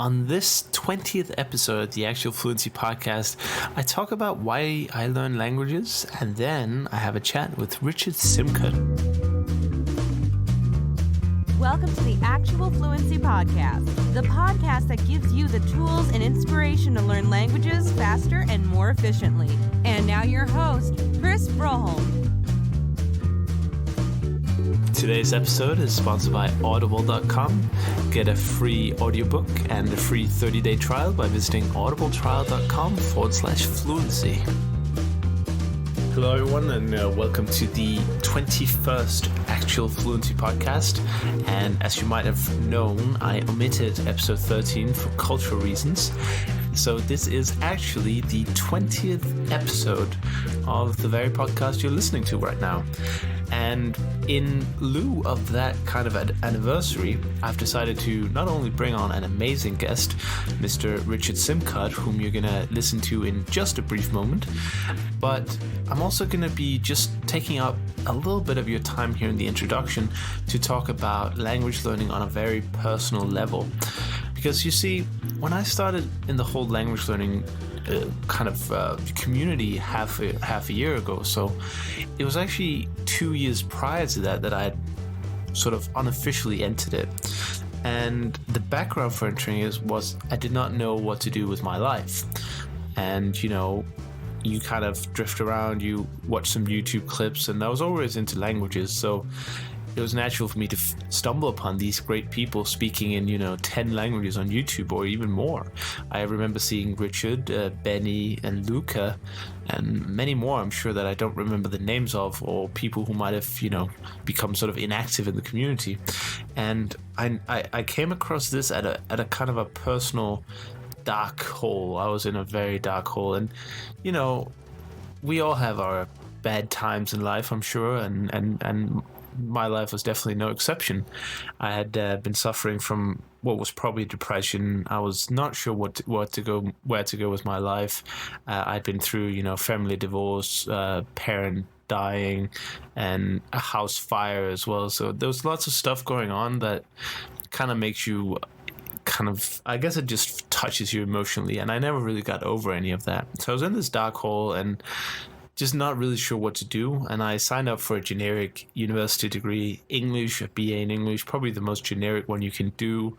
On this 20th episode of the Actual Fluency Podcast, I talk about why I learn languages, and then I have a chat with Richard Simcott. Welcome to the Actual Fluency Podcast, the podcast that gives you the tools and inspiration to learn languages faster and more efficiently. And now your host, Chris Broholm. Today's episode is sponsored by Audible.com. Get a free audiobook and a free 30-day trial by visiting audibletrial.com/fluency. Hello everyone, and welcome to the 21st Actual Fluency Podcast. And as you might have known, I omitted episode 13 for cultural reasons. So this is actually the 20th episode of the very podcast you're listening to right now. And in lieu of that kind of anniversary, I've decided to not only bring on an amazing guest, Mr. Richard Simcott, whom you're going to listen to in just a brief moment, but I'm also going to be just taking up a little bit of your time here in the introduction to talk about language learning on a very personal level. Because you see, when I started in the whole language learning community half a year ago, so it was actually 2 years prior to that I had sort of unofficially entered it. And the background for entering it was I did not know what to do with my life. And you kind of drift around, you watch some YouTube clips, and I was always into languages, so it was natural for me to stumble upon these great people speaking in, 10 languages on YouTube or even more. I remember seeing Richard, Benny, and Luca, and many more, I'm sure, that I don't remember the names of, or people who might have, become sort of inactive in the community. And I came across this at a kind of a personal dark hole. I was in a very dark hole, and, we all have our bad times in life, I'm sure, and my life was definitely no exception. I had been suffering from what was probably depression. I was not sure where to go with my life. I'd been through, family divorce, parent dying, and a house fire as well. So there was lots of stuff going on that kind of makes you I guess it just touches you emotionally. And I never really got over any of that. So I was in this dark hole and just not really sure what to do, and I signed up for a generic university degree, English, a BA in English, probably the most generic one you can do,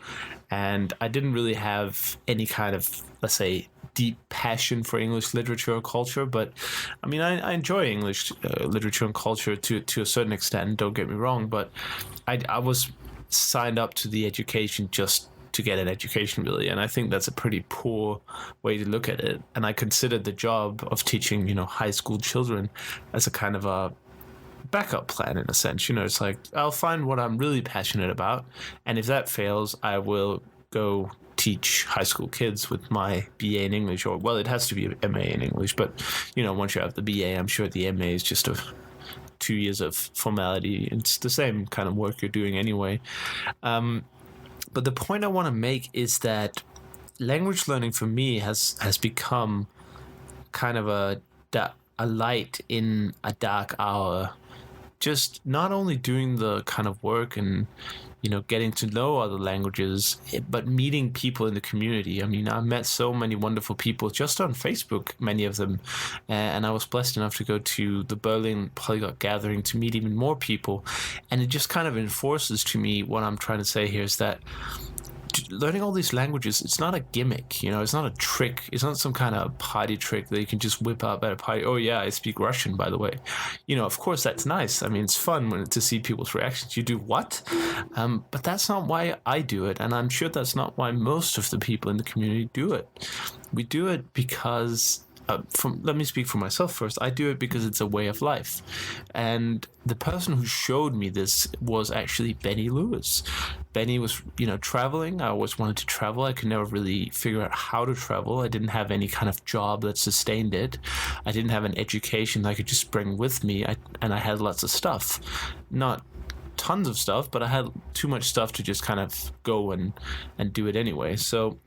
and I didn't really have any kind of, let's say, deep passion for English literature or culture, but I mean, I enjoy English literature and culture to a certain extent, don't get me wrong, but I was signed up to the education just to get an education, really, and I think that's a pretty poor way to look at it. And I considered the job of teaching, high school children as a kind of a backup plan in a sense. It's like, I'll find what I'm really passionate about, and if that fails, I will go teach high school kids with my BA in English, or, well, it has to be an MA in English, but, once you have the BA, I'm sure the MA is just 2 years of formality. It's the same kind of work you're doing anyway. But the point I want to make is that language learning for me has become kind of a light in a dark hour. Just not only doing the kind of work and, getting to know other languages, but meeting people in the community. I mean, I met so many wonderful people just on Facebook, many of them. And I was blessed enough to go to the Berlin Polyglot gathering to meet even more people. And it just kind of enforces to me what I'm trying to say here is that learning all these languages, it's not a gimmick, it's not a trick. It's not some kind of party trick that you can just whip up at a party. Oh yeah, I speak Russian, by the way. Of course that's nice. I mean, it's fun to see people's reactions. You do what? But that's not why I do it. And I'm sure that's not why most of the people in the community do it. We do it because let me speak for myself first. I do it because it's a way of life. And the person who showed me this was actually Benny Lewis. Benny was, traveling. I always wanted to travel. I could never really figure out how to travel. I didn't have any kind of job that sustained it. I didn't have an education that I could just bring with me. And I had lots of stuff. Not tons of stuff, but I had too much stuff to just kind of go and do it anyway. So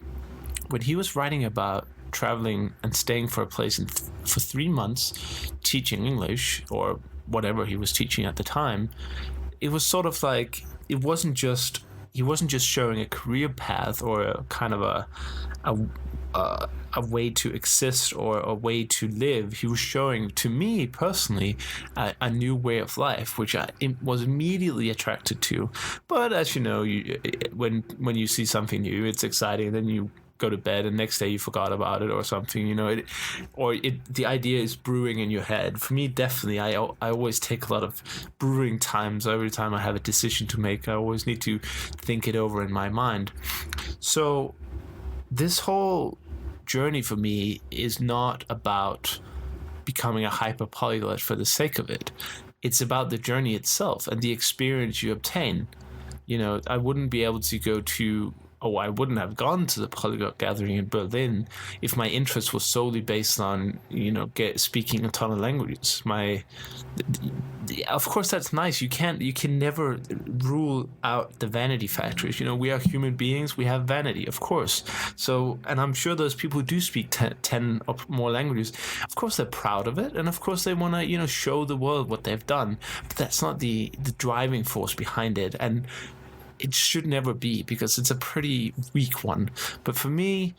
when he was writing about traveling and staying for a place for 3 months, teaching English or whatever he was teaching at the time, it was sort of like, it wasn't just he wasn't just showing a career path or a kind of a way to exist or a way to live. He was showing, to me personally, a new way of life, which I was immediately attracted to. But as you know, when you see something new, it's exciting. Then you go to bed and next day you forgot about it or something, you know, the idea is brewing in your head. For me, definitely, I always take a lot of brewing times. Every time I have a decision to make, I always need to think it over in my mind. So this whole journey for me is not about becoming a hyper polyglot for the sake of it. It's about the journey itself and the experience you obtain. You know, I wouldn't be able to go to, I wouldn't have gone to the Polyglot gathering in Berlin if my interest was solely based on, you know, speaking a ton of languages. Of course, that's nice. You can never rule out the vanity factors. You know, we are human beings. We have vanity, of course. So, and I'm sure those people who do speak 10 or more languages, of course, they're proud of it. And of course, they want to, you know, show the world what they've done. But that's not the driving force behind it. And it should never be, because it's a pretty weak one. But for me,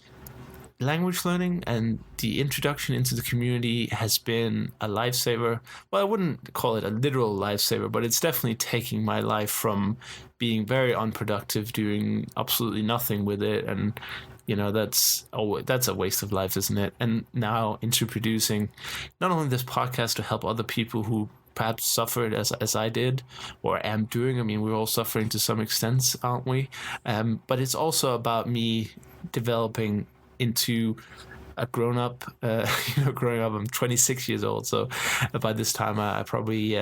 language learning and the introduction into the community has been a lifesaver. Well, I wouldn't call it a literal lifesaver, but it's definitely taking my life from being very unproductive, doing absolutely nothing with it, and you know, that's a waste of life, isn't it? And now into producing not only this podcast to help other people who perhaps suffered as I did or am doing. I mean, we're all suffering to some extent, aren't we? But it's also about me developing into a grown-up. Growing up, I'm 26 years old, so by this time I probably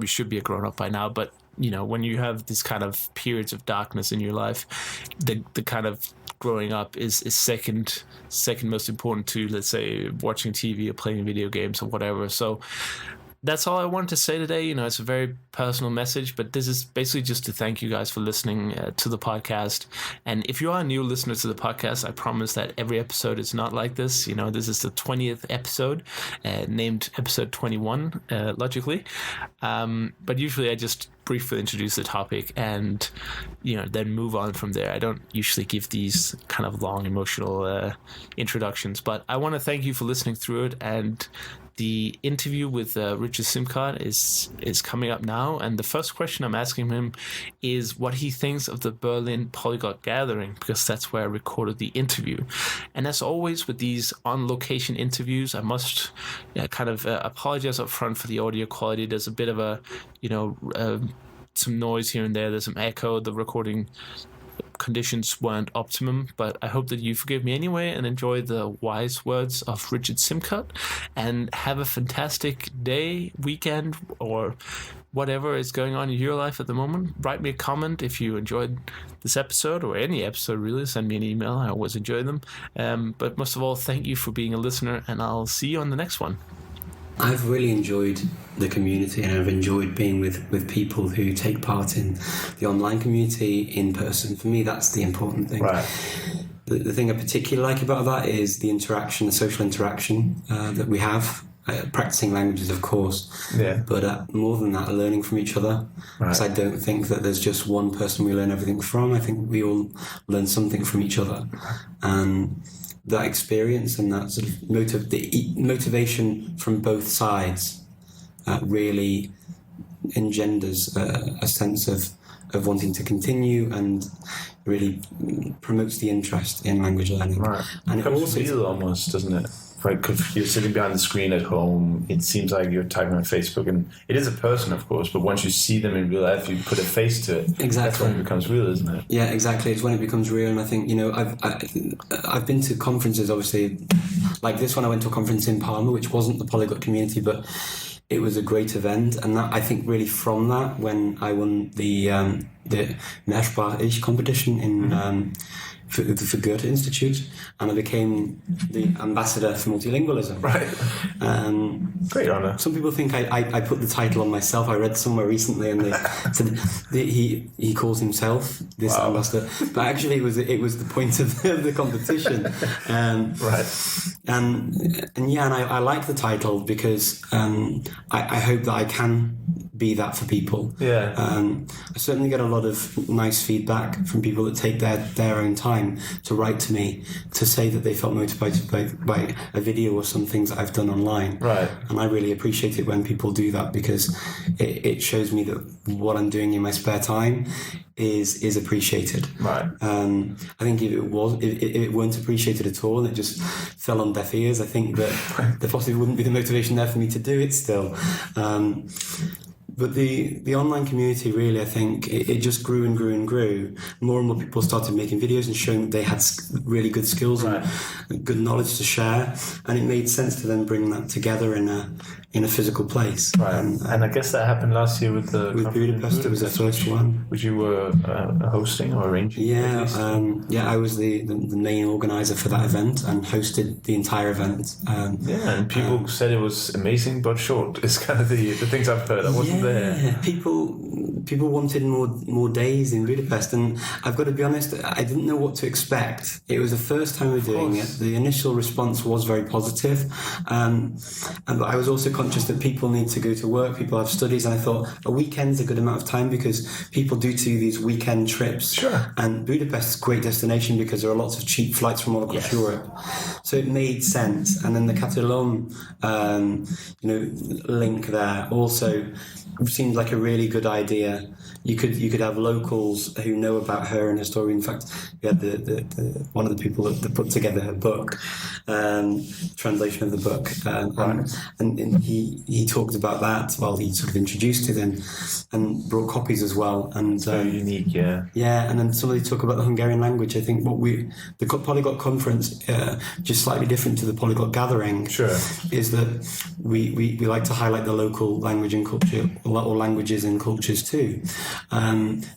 should be a grown-up by now. But you know, when you have these kind of periods of darkness in your life, the kind of growing up is second most important to, let's say, watching TV or playing video games or whatever. So that's all I wanted to say today. You know, it's a very personal message, but this is basically just to thank you guys for listening to the podcast. And if you are a new listener to the podcast, I promise that every episode is not like this. You know, this is the 20th episode, named episode 21, logically. But usually I just briefly introduce the topic and, you know, then move on from there. I don't usually give these kind of long emotional introductions, but I want to thank you for listening through it. And the interview with Richard Simcott is coming up now, and the first question I'm asking him is what he thinks of the Berlin Polyglot Gathering, because that's where I recorded the interview. And as always with these on-location interviews, I must kind of apologize up front for the audio quality. There's a bit of a, you know, some noise here and there. There's some echo. The recording conditions weren't optimum, but I hope that you forgive me anyway and enjoy the wise words of Richard Simcott, and have a fantastic day, weekend, or whatever is going on in your life at the moment. Write me a comment if you enjoyed this episode, or any episode really. Send me an email. I always enjoy them. But most of all, thank you for being a listener, and I'll see you on the next one. I've really enjoyed the community, and I've enjoyed being with people who take part in the online community in person. For me, that's the important thing. Right. The thing I particularly like about that is the interaction, the social interaction that we have. Practicing languages, of course, but more than that, learning from each other. Because I don't think that there's just one person we learn everything from. I think we all learn something from each other. And that experience and that sort of motivation from both sides really engenders a sense of wanting to continue, and really promotes the interest in language learning. Right. And it becomes real almost, doesn't it? Right, because you're sitting behind the screen at home, it seems like you're typing on Facebook, and it is a person, of course, but once you see them in real life, you put a face to it. Exactly. That's when it becomes real, isn't it? Yeah, exactly. It's when it becomes real, and I think, you know, I've been to conferences, obviously, like this one. I went to a conference in Parma, which wasn't the Polyglot community, but it was a great event, and that, I think, really from that, when I won the Mehrsprachig competition in for the Goethe Institute, and I became the ambassador for multilingualism. Right. Great honour. Some people think I put the title on myself. I read somewhere recently, and they said he calls himself this ambassador, but actually it was the point of the competition. Right. And I like the title because I hope that I can be that for people. Yeah. I certainly get a lot of nice feedback from people that take their own time to write to me to say that they felt motivated by a video or some things that I've done online. Right. And I really appreciate it when people do that, because it shows me that what I'm doing in my spare time is appreciated. Right. I think if it weren't appreciated at all and it just fell on deaf ears, I think that there possibly wouldn't be the motivation there for me to do it still. But the online community, really, I think it just grew and grew and grew. More and more people started making videos and showing that they had really good skills and good knowledge to share, and it made sense to then bring that together in a physical place. Right. And I guess that happened last year with Budapest. It was the first one, which you were hosting or arranging. Yeah, I was the main organizer for that event and hosted the entire event. And people said it was amazing but short. It's kind of the things I've heard. I wasn't there. People wanted more days in Budapest, and I've got to be honest, I didn't know what to expect. It was the first time we were doing it. The initial response was very positive, but I was also conscious that people need to go to work, people have studies, and I thought a weekend's a good amount of time because people do these weekend trips. Sure. And Budapest is a great destination because there are lots of cheap flights from all across Europe. So it made sense. And then the Catalan, link there also seemed like a really good idea. You could have locals who know about her and her story. In fact, we had the one of the people that put together her book, translation of the book, and he talked about that while he sort of introduced it and brought copies as well. And very unique, and then somebody talked about the Hungarian language. I think the Polyglot conference, just slightly different to the Polyglot gathering, is that we like to highlight the local language and culture, or languages and cultures too.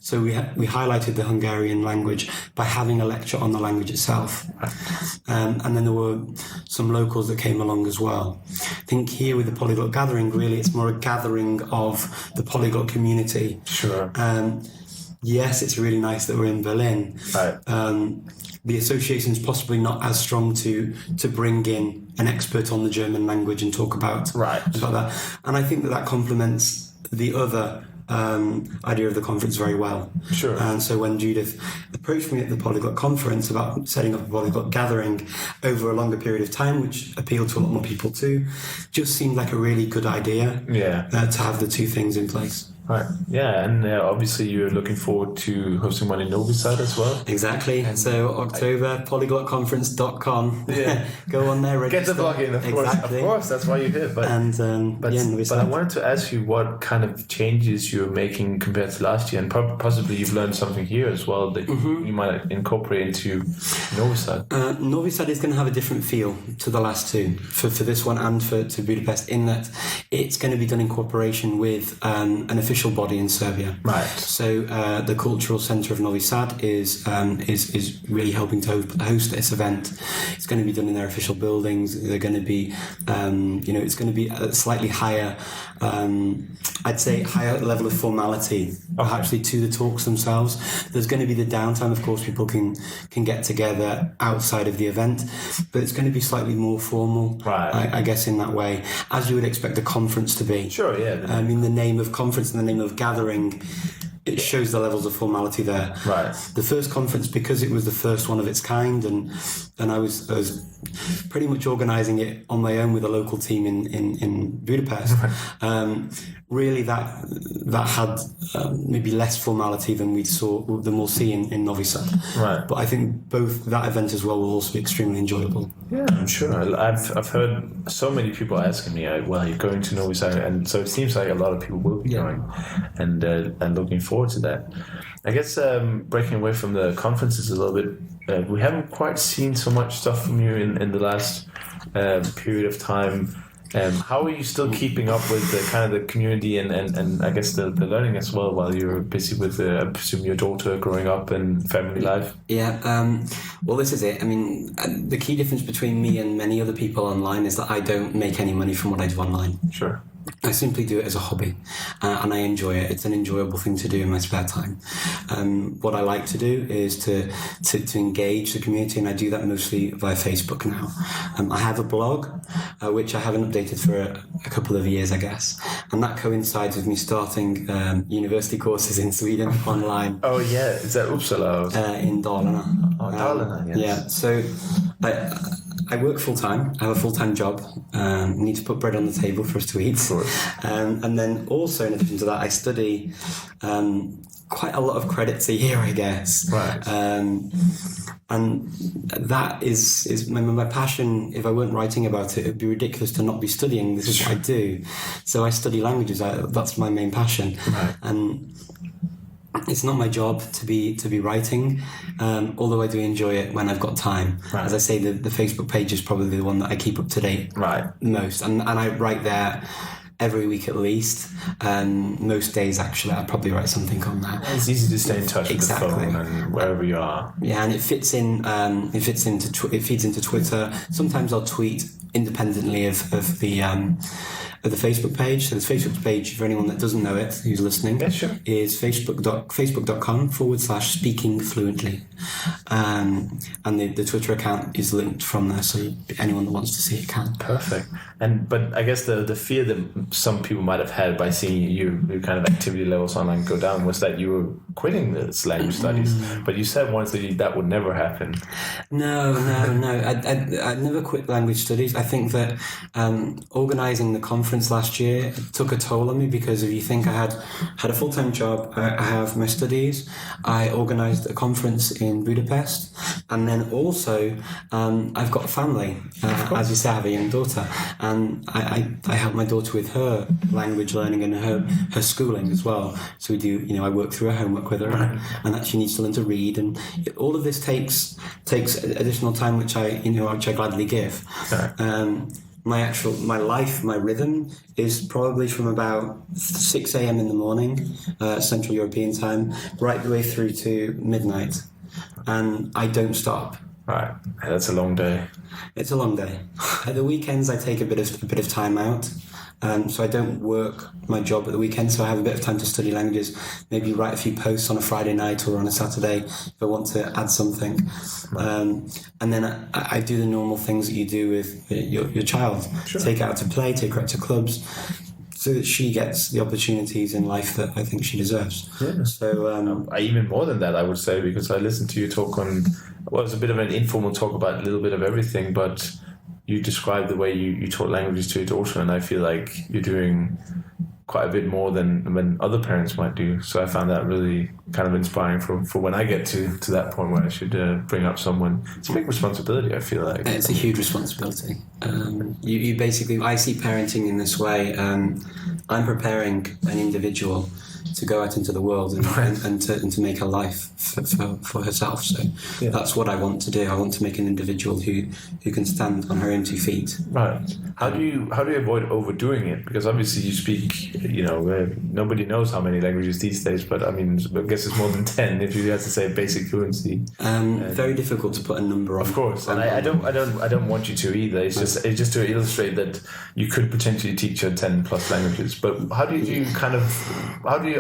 So we highlighted the Hungarian language by having a lecture on the language itself. And then there were some locals that came along as well. I think here with the Polyglot gathering, really it's more a gathering of the Polyglot community. Sure. Yes, it's really nice that we're in Berlin. Right. The association's possibly not as strong to bring in an expert on the German language and talk about that. And I think that complements the other idea of the conference very well. Sure. And so when Judith approached me at the Polyglot conference about setting up a Polyglot gathering over a longer period of time, which appealed to a lot more people too, just seemed like a really good idea. To have the two things in place. Right. Yeah, and obviously you're looking forward to hosting one in Novi Sad as well. Exactly. And so October, polyglotconference.com. Yeah. Go on there, register. Get the plug in, of course. Of course, that's why you're here. But I wanted to ask you what kind of changes you're making compared to last year, and possibly you've learned something here as well that you might incorporate into Novi Sad. Novi Sad is going to have a different feel to the last two, for this one and to Budapest, in that it's going to be done in cooperation with an official body in Serbia. Right. So the Cultural Centre of Novi Sad is really helping to host this event. It's going to be done in their official buildings. They're going to be, it's going to be a slightly higher, I'd say higher level of formality, actually, to the talks themselves. There's going to be the downtime. Of course, people can get together outside of the event, but it's going to be slightly more formal. Right. I guess in that way, as you would expect a conference to be. Sure. Yeah. I mean, the name of conference and the name of gathering, it shows the levels of formality there. Right. The first conference, because it was the first one of its kind, and I was pretty much organising it on my own with a local team in Budapest. Really, that had maybe less formality than we'll see in Novi Sad. Right. But I think both that event as well will also be extremely enjoyable. Yeah, I'm sure. I've heard so many people asking me, well, you're going to Novi Sad, and so it seems like a lot of people will be going, and looking forward to that. I guess breaking away from the conferences a little bit, we haven't quite seen so much stuff from you in the last period of time. How are you still keeping up with the kind of the community and I guess the learning as well while you're busy with, I presume, your daughter growing up and family life? Yeah, well, this is it. I mean, the key difference between me and many other people online is that I don't make any money from what I do online. Sure. I simply do it as a hobby, and I enjoy it. It's an enjoyable thing to do in my spare time. What I like to do is to engage the community, and I do that mostly via Facebook now. I have a blog, which I haven't updated for a couple of years, I guess, and that coincides with me starting university courses in Sweden online. Oh yeah, is that Uppsala? In Dalarna. Oh, Dalarna, yes. Yeah, so I work full-time. I have a full-time job. Need to put bread on the table for us to eat. Of course. And then also, in addition to that, I study quite a lot of credits a year, I guess. Right. And that is my passion. If I weren't writing about it, it'd be ridiculous to not be studying. This is what I do. So I study languages. That's my main passion. Right. And it's not my job to be writing, although I do enjoy it when I've got time. Right. As I say, the Facebook page is probably the one that I keep up to date most, and I write there every week at least. Most days, actually, I probably write something on that. It's easy to stay in touch with the phone and wherever you are. Yeah, and it feeds into Twitter. Sometimes I'll tweet independently of the Facebook page. So the Facebook page, for anyone that doesn't know it, who's listening, is facebook.com/speaking fluently. And the Twitter account is linked from there, so anyone that wants to see it can. Perfect. But I guess the fear that some people might have had by seeing your kind of activity levels online go down was that you were quitting this language studies. But you said once that would never happen. No. I'd never quit language studies. I think that organising the conference last year took a toll on me, because if you think I had a full-time job, I have my studies, I organised a conference in Budapest, and then also I've got a family, as you say, I have a young daughter, and I help my daughter with her language learning and her schooling as well. So we do, I work through her homework with her, and that she needs to learn to read, and all of this takes additional time, which I gladly give. My rhythm is probably from about 6 a.m. in the morning, Central European time, right the way through to midnight, and I don't stop. Right, that's a long day. It's a long day. At the weekends, I take a bit of time out. So I don't work my job at the weekend, so I have a bit of time to study languages, maybe write a few posts on a Friday night or on a Saturday if I want to add something. And then I do the normal things that you do with your child. Sure. Take her out to play, take her out to clubs, so that she gets the opportunities in life that I think she deserves. Yeah. So even more than that, I would say, because I listened to you talk on, well, it was a bit of an informal talk about a little bit of everything, but you described the way you taught languages to your daughter, and I feel like you're doing quite a bit more than other parents might do. So I found that really kind of inspiring for when I get to that point where I should bring up someone. It's a big responsibility, I feel like. It's a huge responsibility. You basically, I see parenting in this way. I'm preparing an individual to go out into the world and to make a life for herself. So that's what I want to do. I want to make an individual who can stand on her own 2 feet. Right. How do you avoid overdoing it? Because obviously you speak, nobody knows how many languages these days, but I mean, I guess it's more than 10 if you have to say basic fluency. Very difficult to put a number on. Of course, and I don't want you to either. It's just to illustrate that you could potentially teach her 10 plus languages. But how do you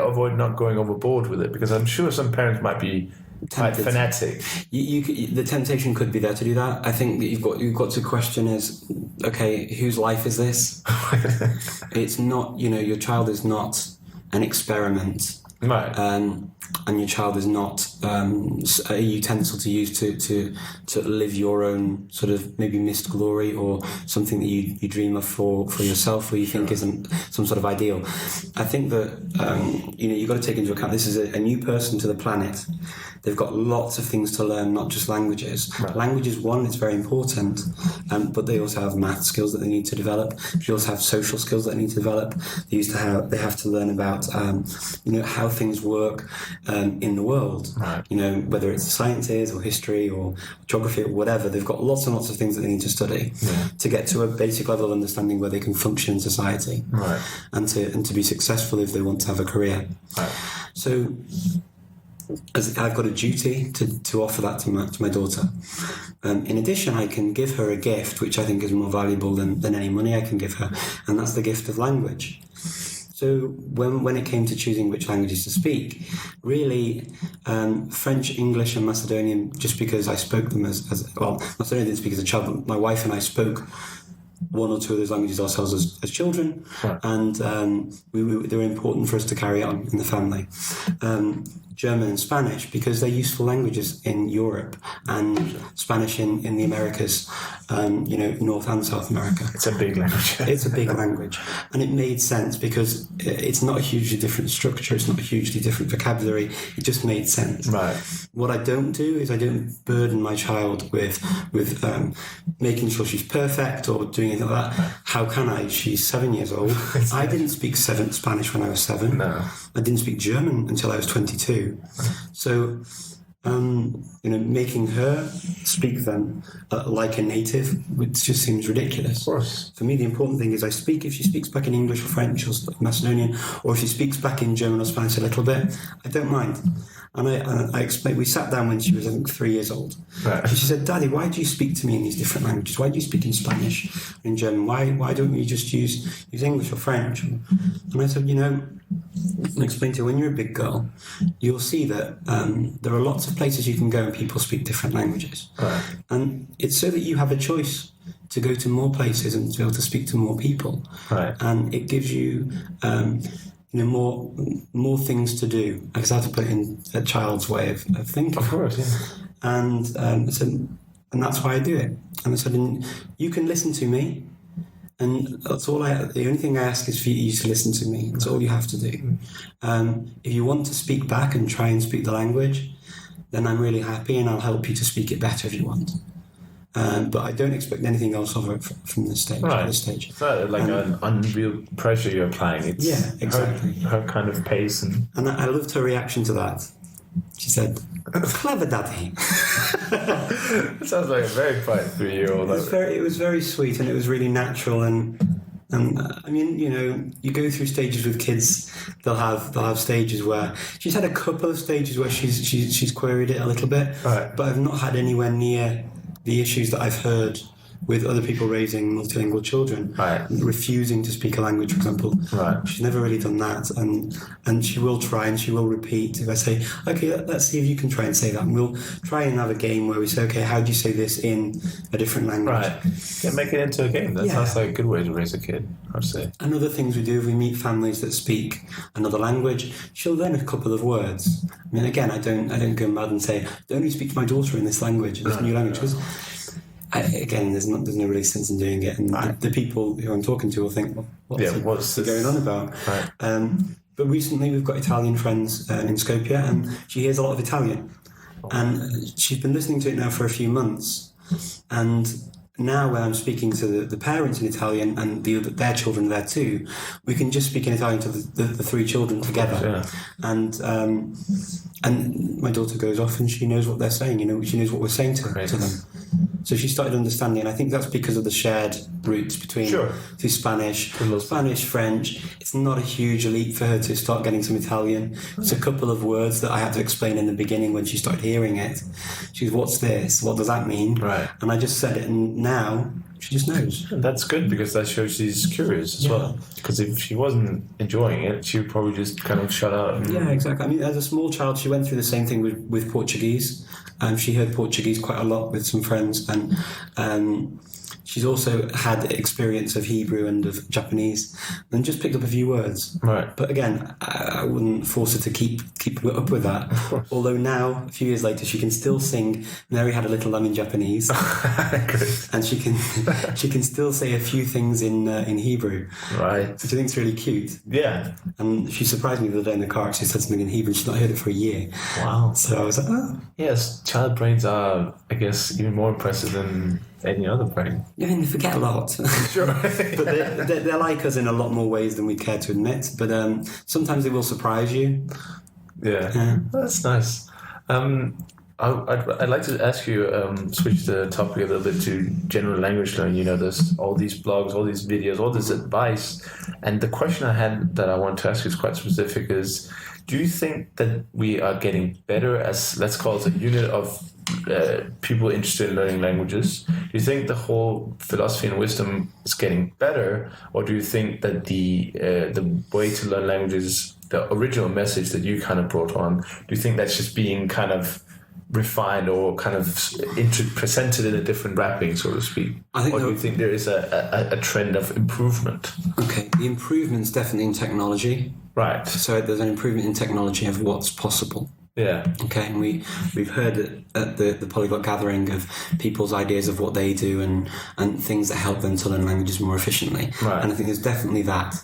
avoid not going overboard with it? Because I'm sure some parents might be quite fanatic. The temptation could be there to do that. I think that you've got to question is, okay, whose life is this? It's not, your child is not an experiment. Right. And your child is not a utensil to use to live your own sort of maybe missed glory, or something that you dream of for yourself, or you think isn't some sort of ideal. I think that you've got to take into account this is a new person to the planet. They've got lots of things to learn, not just languages. Right. Language is one; it's very important, but they also have math skills that they need to develop. They also have social skills that they need to develop. They have to learn about how things work in the world. Right. Whether it's the sciences or history or geography or whatever. They've got lots and lots of things that they need to study to get to a basic level of understanding where they can function in society, right, and to be successful if they want to have a career. Right. So I've got a duty to offer that to my daughter. In addition, I can give her a gift, which I think is more valuable than any money I can give her, and that's the gift of language. So when it came to choosing which languages to speak, really French, English and Macedonian, just because I spoke them as Macedonian didn't speak as a child, but my wife and I spoke one or two of those languages ourselves as children, right. And they were important for us to carry on in the family. German and Spanish, because they're useful languages in Europe, and Spanish in the Americas, North and South America. It's a big language. It's a big language. And it made sense because it's not a hugely different structure, it's not a hugely different vocabulary, it just made sense. Right. What I don't do is I don't burden my child with making sure she's perfect or doing anything like that. How can I? She's 7 years old. I didn't speak Spanish when I was 7. No. I didn't speak German until I was 22. So, making her speak them like a native, which just seems ridiculous. Of course. For me, the important thing is if she speaks back in English or French or Macedonian, or if she speaks back in German or Spanish a little bit, I don't mind. And I explained, we sat down when she was, I think, 3 years old. Right. And she said, Daddy, why do you speak to me in these different languages? Why do you speak in Spanish or in German? Why don't you just use English or French? And I said, I explained to her, when you're a big girl, you'll see that there are lots of places you can go and people speak different languages. Right. And it's so that you have a choice to go to more places and to be able to speak to more people. Right. And it gives you... more things to do. I guess I have to put it in a child's way of thinking. Of course, yeah. And and that's why I do it. And I said, you can listen to me, and that's all. The only thing I ask is for you to listen to me. That's all you have to do. If you want to speak back and try and speak the language, then I'm really happy, and I'll help you to speak it better if you want. But I don't expect anything else of her from this stage. Right. This stage. It's not like an unreal pressure you're applying. It's exactly. Her kind of pace. And I loved her reaction to that. She said, "Clever, Daddy." It sounds like a very quiet 3-year-old. It was very sweet, and it was really natural. And I mean, you go through stages with kids. They'll have stages where she's had a couple of stages where she's queried it a little bit, right. But I've not had anywhere near the issues that I've heard with other people raising multilingual children, right. Refusing to speak a language, for example. Right. She's never really done that, and she will try and she will repeat. If I say, okay, let's see if you can try and say that, and we'll try and have a game where we say, okay, how do you say this in a different language? Right. Yeah, make it into a game. That sounds like a good way to raise a kid, I'd say. And other things we do, if we meet families that speak another language, she'll learn a couple of words. I mean, again, I don't go mad and say, only speak to my daughter in this language, this new language, because again, there's no really sense in doing it, and the people who I'm talking to will think, well, what's going on about? Right. But recently we've got Italian friends in Skopje, and she hears a lot of Italian, and she's been listening to it now for a few months, and now when I'm speaking to the parents in Italian and their children there too, we can just speak in Italian to the three children together. Course, and my daughter goes off and she knows what they're saying, she knows what we're saying to them. So she started understanding, and I think that's because of the shared roots between Spanish, French. It's not a huge leap for her to start getting some Italian. It's a couple of words that I had to explain in the beginning when she started hearing it. She goes, "What's this? What does that mean?" Right. And I just said it, and now she just knows. And that's good, because that shows she's curious as well. Because if she wasn't enjoying it, she would probably just kind of shut out. Yeah, exactly. I mean, as a small child, she went through the same thing with Portuguese. She heard Portuguese quite a lot with some friends, and she's also had experience of Hebrew and of Japanese, and just picked up a few words. Right. But again, I wouldn't force her to keep up with that. Although now, a few years later, she can still sing "Mary Had a Little Lamb" in Japanese, and she can still say a few things in Hebrew. Right. Which I think is really cute. Yeah. And she surprised me the other day in the car. She said something in Hebrew. She's not heard it for a year. Wow. So I was like, oh. Yes, child brains are, I guess, even more impressive than any other brain. I mean, they forget a lot. Sure. But they're like us in a lot more ways than we care to admit. But sometimes they will surprise you. Yeah. That's nice. I'd like to ask you, switch the topic a little bit to general language learning. There's all these blogs, all these videos, all this advice. And the question I had that I want to ask you is quite specific, is do you think that we are getting better as, let's call it, a unit of people interested in learning languages? Do you think the whole philosophy and wisdom is getting better, or do you think that the way to learn languages, the original message that you kind of brought on, do you think that's just being kind of refined or kind of presented in a different wrapping, so to speak? Or do you think there is a trend of improvement? Okay, the improvement's definitely in technology. Right. So there's an improvement in technology of what's possible. Yeah. Okay, and we've heard at the Polyglot gathering of people's ideas of what they do and things that help them to learn languages more efficiently. Right. And I think there's definitely that.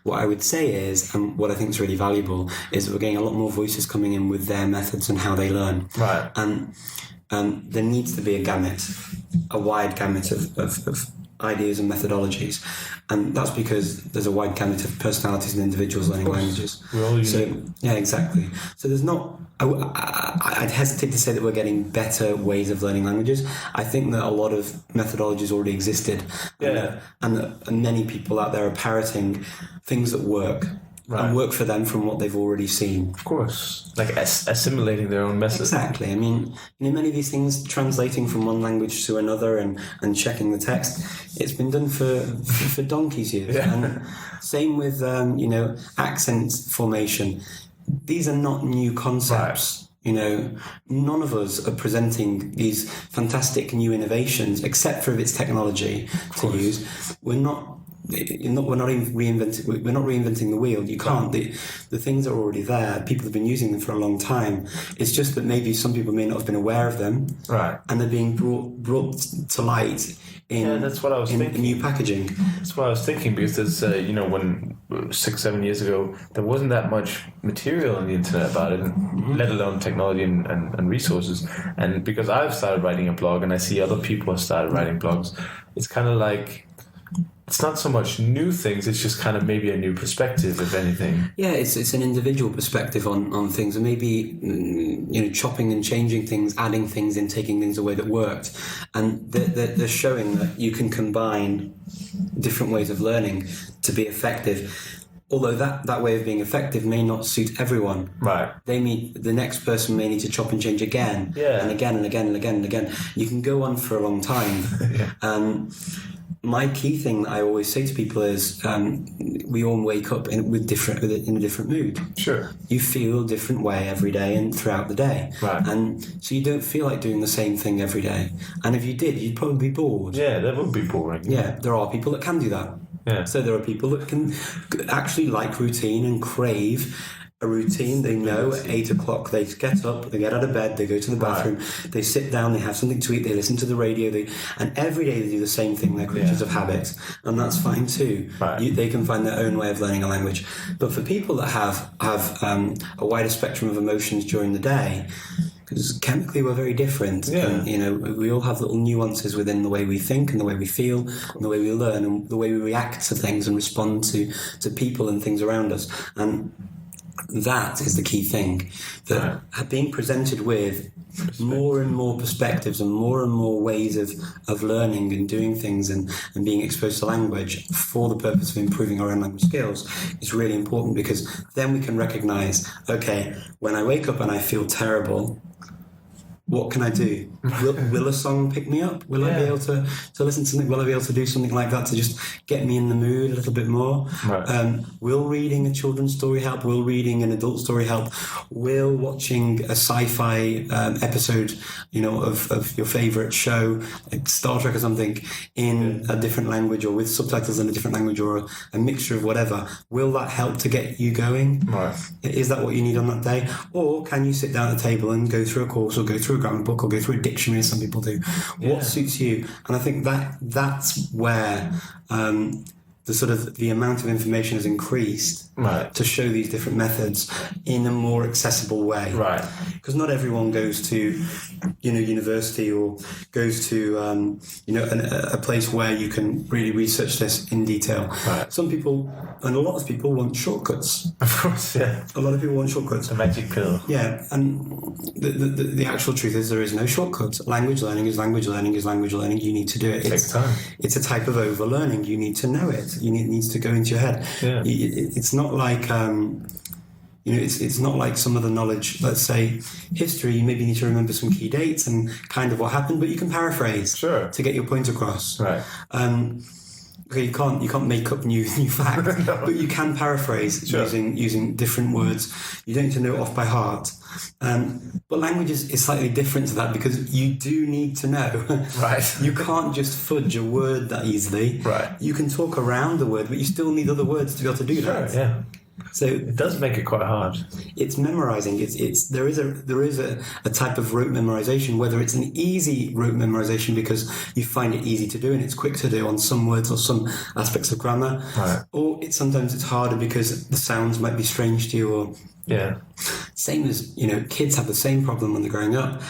What I would say is, and what I think is really valuable, is that we're getting a lot more voices coming in with their methods and how they learn. Right. And there needs to be a wide gamut of ideas and methodologies, and that's because there's a wide gamut of personalities and individuals learning languages. We're all unique. So yeah, exactly. So there's not. I'd hesitate to say that we're getting better ways of learning languages. I think that a lot of methodologies already existed, and many people out there are parroting things that work. Right. And work for them from what they've already seen. Of course. Like assimilating their own message. Exactly. I mean, many of these things, translating from one language to another and checking the text, it's been done for donkey's years. Yeah. And same with, accent formation. These are not new concepts. Right. None of us are presenting these fantastic new innovations, except for if it's technology to use. We're not reinventing the wheel. You can't. The things are already there. People have been using them for a long time. It's just that maybe some people may not have been aware of them, right? And they're being brought to light in that's what I was thinking. New packaging. That's what I was thinking, because there's when 6-7 years ago there wasn't that much material on the internet about it, let alone technology and resources. And because I've started writing a blog and I see other people have started writing blogs, it's kind of like, it's not so much new things, it's just kind of maybe a new perspective, if anything. Yeah, it's an individual perspective on things, and maybe chopping and changing things, adding things in, taking things away that worked. And they're showing that you can combine different ways of learning to be effective. Although that way of being effective may not suit everyone. Right. The next person may need to chop and change again. Yeah. And again and again and again and again. You can go on for a long time. Yeah. My key thing that I always say to people is we all wake up in a different mood. Sure. You feel a different way every day and throughout the day. Right. And so you don't feel like doing the same thing every day. And if you did, you'd probably be bored. Yeah, that would be boring. Yeah, there are people that can do that. Yeah. So there are people that can actually like routine and crave a routine. They know at 8 o'clock they get up, they get out of bed, they go to the bathroom, they sit down, they have something to eat, they listen to the radio, and every day they do the same thing. They're creatures of habit, and that's fine too. Right. They can find their own way of learning a language. But for people that have a wider spectrum of emotions during the day, because chemically we're very different, and we all have little nuances within the way we think and the way we feel and the way we learn and the way we react to things and respond to people and things around us. And that is the key thing, that being presented with more and more perspectives and more ways of learning and doing things and being exposed to language for the purpose of improving our own language skills is really important, because then we can recognize, okay, when I wake up and I feel terrible, what can I do? Will a song pick me up? Will I be able to listen to something? Will I be able to do something like that to just get me in the mood a little bit more? Right. Will reading a children's story help? Will reading an adult story help? Will watching a sci-fi episode, of your favourite show, like Star Trek or something, in a different language or with subtitles in a different language or a mixture of whatever, will that help to get you going? Right. Is that what you need on that day? Or can you sit down at the table and go through a course or go through a grammar book or go through a dictionary, as some people do? What suits you? And I think that's where the amount of information has increased to show these different methods in a more accessible way. Right. Because not everyone goes to university or goes to a place where you can really research this in detail. Right. Some people, and a lot of people, want shortcuts. Of course, yeah. A lot of people want shortcuts. A magic pill. Yeah, and the actual truth is there is no shortcut. Language learning is language learning is language learning. You need to do it. It takes time. It's a type of overlearning. You need to know it. It needs to go into your head. Yeah. It's not like it's not like some other knowledge. Let's say history, you maybe need to remember some key dates and kind of what happened, but you can paraphrase to get your point across. Right. Okay, you can't make up new facts, but you can paraphrase using different words. You don't need to know it off by heart. But language is slightly different to that because you do need to know. Right. You can't just fudge a word that easily. Right. You can talk around the word, but you still need other words to be able to do that. Yeah. So it does make it quite hard. It's memorizing. There is a type of rote memorization, whether it's an easy rote memorization because you find it easy to do and it's quick to do on some words or some aspects of grammar, or sometimes it's harder because the sounds might be strange to you. Or same as kids have the same problem when they're growing up.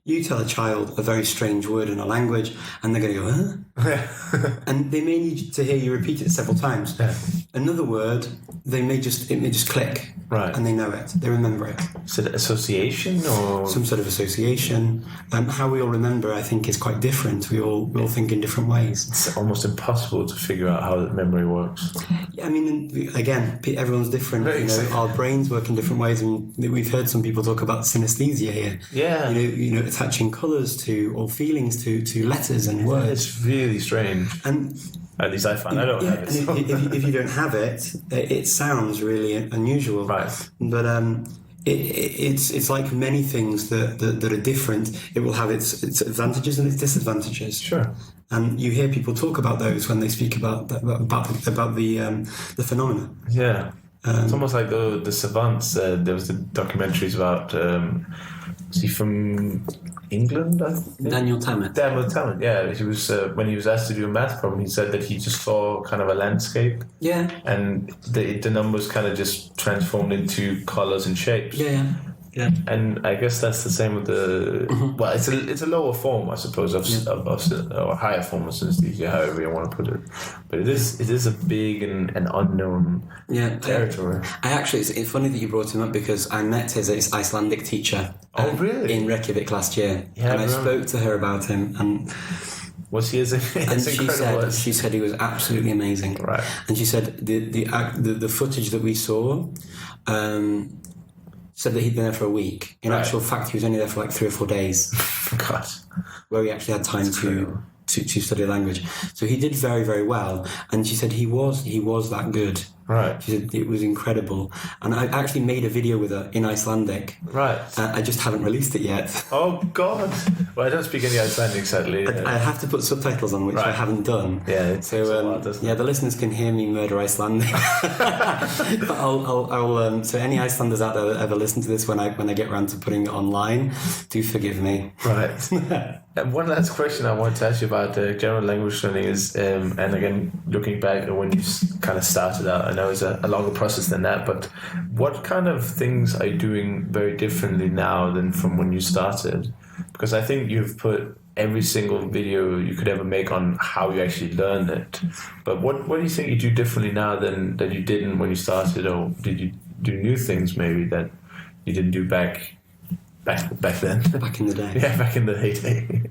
You tell a child a very strange word in a language, and they're going to go, huh? And they may need to hear you repeat it several times. Yeah. Another word, it may just click, and they know it, they remember it. Is it association or some sort of association? How we all remember, I think, is quite different. We all think in different ways. It's almost impossible to figure out how memory works. Yeah, I mean, again, everyone's different. Our brains work in different ways, and we've heard some people talk about synesthesia here. Yeah. Attaching colours to or feelings to letters and words. It's really strange. And at least I find I don't have it. And if you don't have it, it sounds really unusual. Right. But it's like many things that are different. It will have its advantages and its disadvantages. Sure. And you hear people talk about those when they speak about the phenomena. Yeah. It's almost like the savants. There was the documentaries about. Was he from England? I think? Daniel Tammet. Yeah. He was when he was asked to do a math problem. He said that he just saw kind of a landscape. Yeah. And the numbers kind of just transformed into colours and shapes. Yeah. Yeah. And I guess that's the same with the well, it's a lower form, I suppose, of or higher form of synesthesia, however you want to put it. But it is a big and unknown territory. I actually, it's funny that you brought him up because I met his Icelandic teacher. Really? In Reykjavik last year, yeah, and I spoke to her about him, and was he as incredible? She said he was absolutely amazing. Right. And she said the footage that we saw. Said that he'd been there for a week. In actual fact, he was only there for like 3 or 4 days. God. Where he actually had time to study language. So he did very, very well. And she said he was that good. Right. She said it was incredible. And I actually made a video with her in Icelandic. Right. I just haven't released it yet. Oh, God. Well, I don't speak any Icelandic, sadly. I have to put subtitles on, which I haven't done. Yeah. So the listeners can hear me murder Icelandic. But I'll so any Icelanders out there that ever listen to this when I get around to putting it online, do forgive me. Right. And one last question I wanted to ask you about general language learning is, and again, looking back at when you kind of started out, I know it's a longer process than that, but what kind of things are you doing very differently now than from when you started? Because I think you've put every single video you could ever make on how you actually learned it. But what do you think you do differently now than you didn't when you started, or did you do new things maybe that you didn't do back then? Back in the day. Yeah, back in the heyday.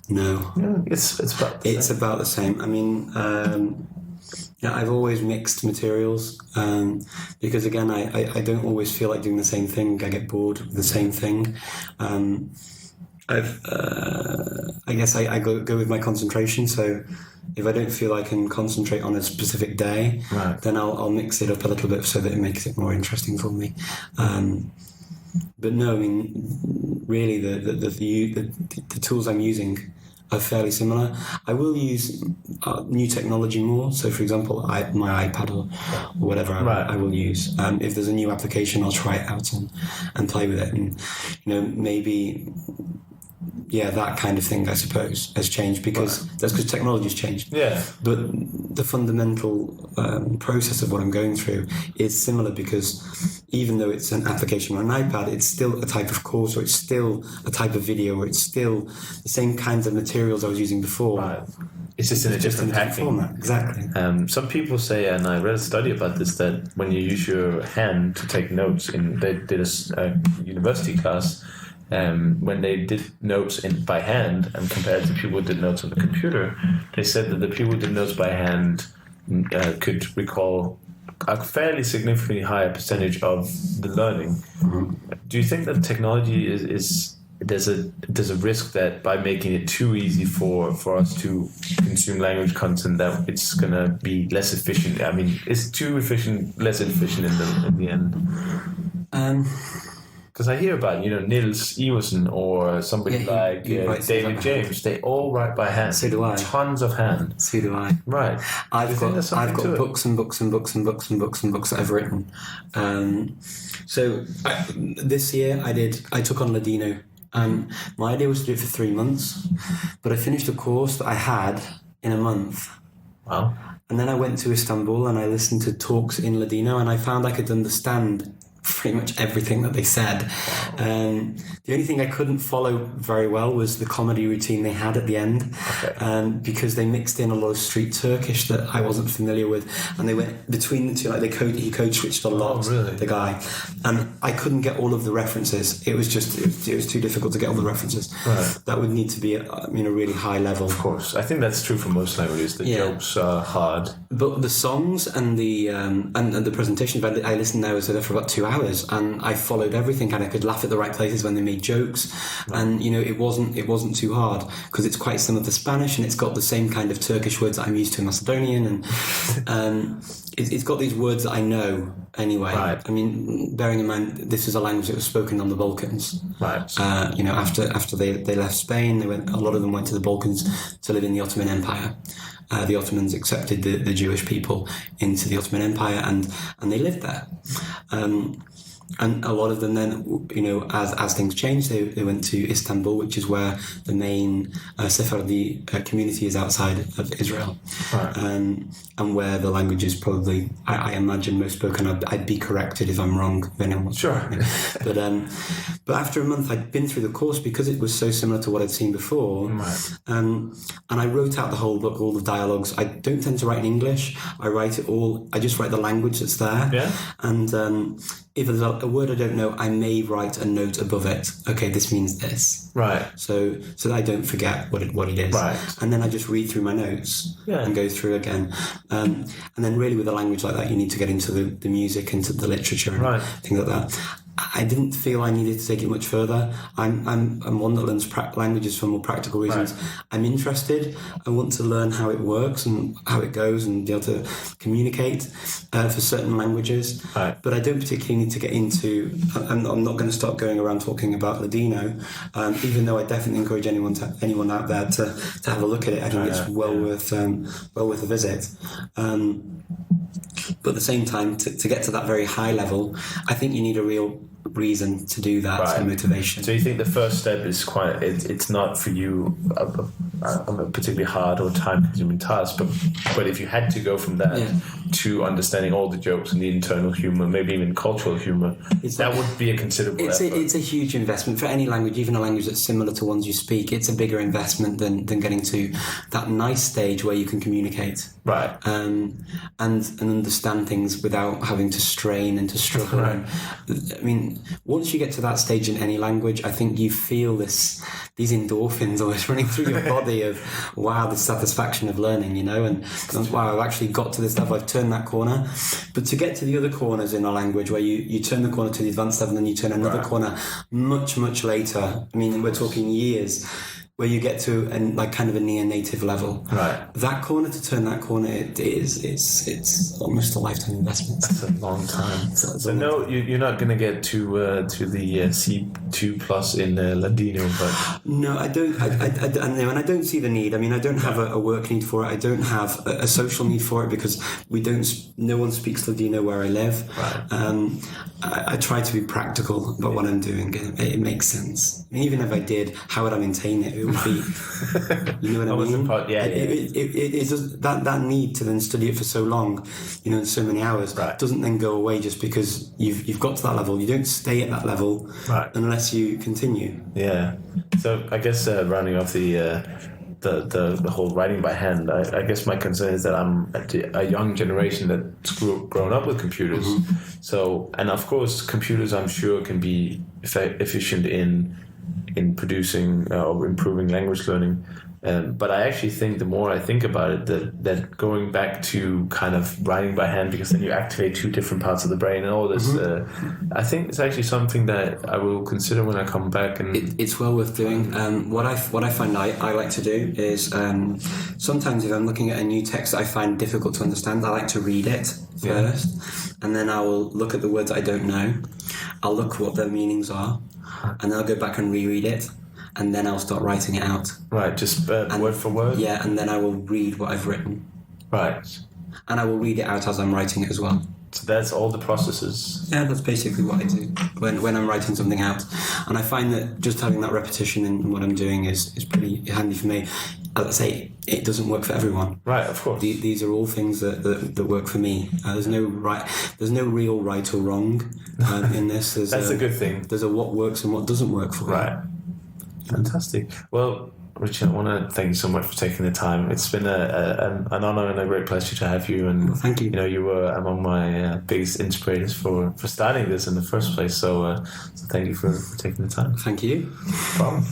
No. Yeah, it's about the same. About the same. I mean, I've always mixed materials because, again, I don't always feel like doing the same thing. I get bored of the same thing. I guess I go with my concentration. So if I don't feel I can concentrate on a specific day, then I'll mix it up a little bit so that it makes it more interesting for me. But no, I mean, really, the tools I'm using are fairly similar. I will use new technology more. So, for example, my iPad or whatever I will use. If there's a new application, I'll try it out and play with it. And, maybe... Yeah, that kind of thing, I suppose, has changed because that's because technology's changed. Yeah. But the fundamental process of what I'm going through is similar because even though it's an application on an iPad, it's still a type of course, or it's still a type of video, or it's still the same kinds of materials I was using before. Right. It's just in a different packing. Format. Exactly. Some people say, and I read a study about this, that when you use your hand to take notes, they did a university class. When they did notes by hand and compared to people who did notes on the computer, they said that the people who did notes by hand could recall a fairly significantly higher percentage of the learning. Mm-hmm. Do you think that technology is there's a risk that by making it too easy for us to consume language content that it's gonna be less efficient? I mean, is too efficient less efficient in the end? Because I hear about Niels Iversen or somebody like David James. They all write by hand. So do I. Tons of hand. So do I. Right. I've got books and books and books and books and books and books that I've written. This year I took on Ladino. My idea was to do it for 3 months, but I finished a course that I had in a month. Wow. And then I went to Istanbul and I listened to talks in Ladino, and I found I could understand pretty much everything that they said. The only thing I couldn't follow very well was the comedy routine they had at the end, because they mixed in a lot of street Turkish that I wasn't familiar with, and they went between the two, like he code switched a lot. Oh, really? The guy, and I couldn't get all of the references. It was too difficult to get all the references. Right. That would need to be a really high level. Of course, I think that's true for most languages. The jokes are hard, but the songs and the presentation, I listened there for about 2 hours, and I followed everything, and I could laugh at the right places when they made jokes, and it wasn't too hard because it's quite similar to Spanish, and it's got the same kind of Turkish words that I'm used to in Macedonian, and it's got these words that I know anyway. Right. I mean, bearing in mind this is a language that was spoken on the Balkans. Right. After they left Spain, a lot of them went to the Balkans to live in the Ottoman Empire. The Ottomans accepted the Jewish people into the Ottoman Empire, and they lived there. And a lot of them then, as things changed, they went to Istanbul, which is where the main Sephardi community is outside of Israel. Right. And where the language is probably, I imagine, most spoken. I'd be corrected if I'm wrong. Sure. But after a month, I'd been through the course because it was so similar to what I'd seen before. Right. And I wrote out the whole book, all the dialogues. I don't tend to write in English. I just write the language that's there. Yeah. And if there's a word I don't know, I may write a note above it. Okay, this means this. Right. So that I don't forget what it is. Right. And then I just read through my notes and go through again. And then really with a language like that, you need to get into the music, into the literature and things like that. I didn't feel I needed to take it much further. I'm one that learns languages for more practical reasons. Right. I'm interested. I want to learn how it works and how it goes and be able to communicate for certain languages. Right. But I don't particularly need to get into. I'm not going to start going around talking about Ladino, even though I definitely encourage anyone out there to have a look at it. I think it's well worth a visit. But at the same time, to get to that very high level, I think you need a real reason to do that, some motivation. So you think the first step is it's not for you a particularly hard or time-consuming task, but if you had to go from that to understanding all the jokes and the internal humor, maybe even cultural humor, that would be a considerable effort. It's a huge investment for any language, even a language that's similar to ones you speak. It's a bigger investment than getting to that nice stage where you can communicate. Right. And understand things without having to strain and to struggle. Right. I mean, once you get to that stage in any language, I think you feel these endorphins almost running through your body of, wow, the satisfaction of learning, and wow, I've actually got to this level, I've turned that corner. But to get to the other corners in a language where you turn the corner to the advanced level and then you turn another corner much, much later, I mean, we're talking years, where you get to kind of a near native level. Right. That corner, to turn that corner, it's almost a lifetime investment. That's a long time. So no, you're not going to get to the C2+ in Ladino, but no, I don't. And I don't see the need. I mean, I don't have a work need for it. I don't have a social need for it because no one speaks Ladino where I live. Right. I try to be practical about what I'm doing. It makes sense. And even if I did, how would I maintain it? It would be, you know what I mean? It does, that need to then study it for so long, in so many hours, doesn't then go away just because you've got to that level. You don't stay at that level unless you continue. Yeah. So I guess rounding off the whole writing by hand, I guess my concern is that I'm a young generation that's grown up with computers. Mm-hmm. So, and of course, computers I'm sure can be efficient in in producing or improving language learning. But I actually think the more I think about it, that going back to kind of writing by hand, because then you activate two different parts of the brain and all this, I think it's actually something that I will consider when I come back. And it's well worth doing. What I find I like to do is sometimes if I'm looking at a new text that I find difficult to understand, I like to read it first, and then I will look at the words I don't know. I'll look at what their meanings are, and then I'll go back and reread it. And then I'll start writing it out. Right, just word for word? Yeah, and then I will read what I've written. Right. And I will read it out as I'm writing it as well. So that's all the processes? Yeah, that's basically what I do when I'm writing something out. And I find that just having that repetition in what I'm doing is pretty handy for me. As I say, it doesn't work for everyone. Right, of course. These are all things that work for me. There's no real right or wrong in this. That's a good thing. There's a what works and what doesn't work for me. Right. Fantastic. Well, Richard, I want to thank you so much for taking the time. It's been an honor and a great pleasure to have you. And thank you. You were among my biggest inspirators for starting this in the first place. So thank you for taking the time. Thank you. No problem.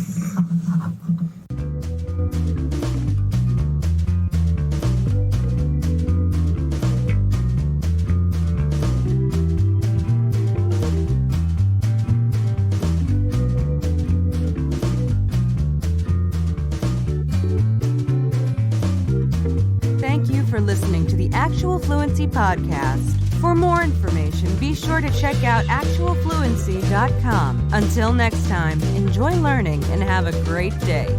For listening to the Actual Fluency Podcast. For more information, be sure to check out actualfluency.com. Until next time, enjoy learning and have a great day.